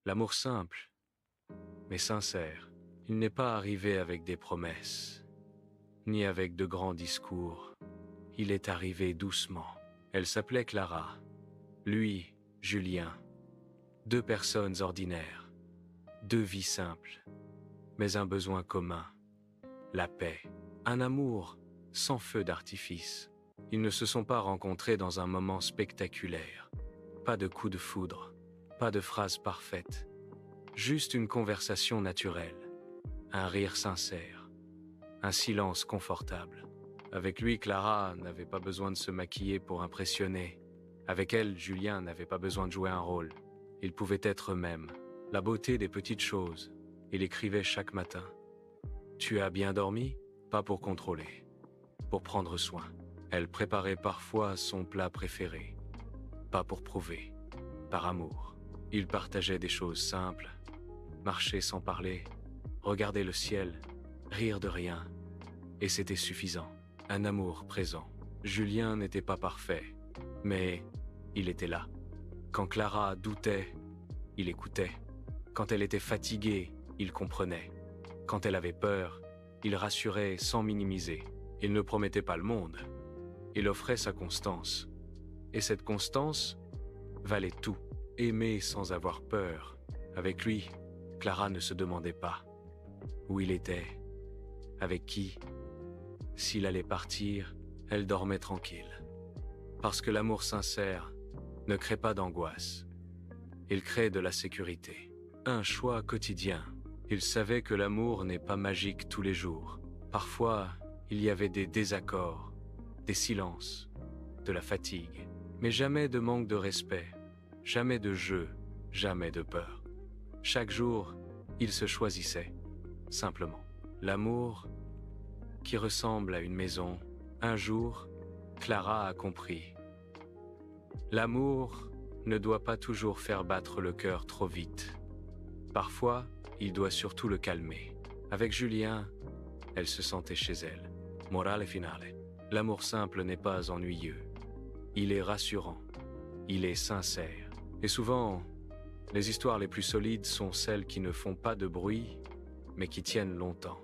L'amour simple, mais sincère, il n'est pas arrivé avec des promesses, ni avec de grands discours. Il est arrivé doucement. Elle s'appelait Clara. Lui, Julien. Deux personnes ordinaires. Deux vies simples. Mais un besoin commun. La paix. Un amour sans feu d'artifice. Ils ne se sont pas rencontrés dans un moment spectaculaire. Pas de coup de foudre. Pas de phrase parfaite. Juste une conversation naturelle. Un rire sincère. Un silence confortable. Avec lui, Clara n'avait pas besoin de se maquiller pour impressionner. Avec elle, Julien n'avait pas besoin de jouer un rôle. Ils pouvaient être eux-mêmes. La beauté des petites choses. Il écrivait chaque matin. « Tu as bien dormi ?» Pas pour contrôler. Pour prendre soin. Elle préparait parfois son plat préféré. Pas pour prouver. Par amour. Ils partageaient des choses simples. Marcher sans parler. Regarder le ciel. Rire de rien. Et c'était suffisant. Un amour présent. Julien n'était pas parfait, mais il était là. Quand Clara doutait, il écoutait. Quand elle était fatiguée, il comprenait. Quand elle avait peur, il rassurait sans minimiser. Il ne promettait pas le monde. Il offrait sa constance. Et cette constance valait tout. Aimer sans avoir peur. Avec lui, Clara ne se demandait pas où il était, avec qui. S'il allait partir, elle dormait tranquille. Parce que l'amour sincère ne crée pas d'angoisse. Il crée de la sécurité. Un choix quotidien. Il savait que l'amour n'est pas magique tous les jours. Parfois, il y avait des désaccords, des silences, de la fatigue. Mais jamais de manque de respect, jamais de jeu, jamais de peur. Chaque jour, il se choisissait, simplement. L'amour qui ressemble à une maison. Un jour, Clara a compris. L'amour ne doit pas toujours faire battre le cœur trop vite. Parfois, il doit surtout le calmer. Avec Julien, elle se sentait chez elle. Morale finale. L'amour simple n'est pas ennuyeux. Il est rassurant. Il est sincère. Et souvent, les histoires les plus solides sont celles qui ne font pas de bruit, mais qui tiennent longtemps.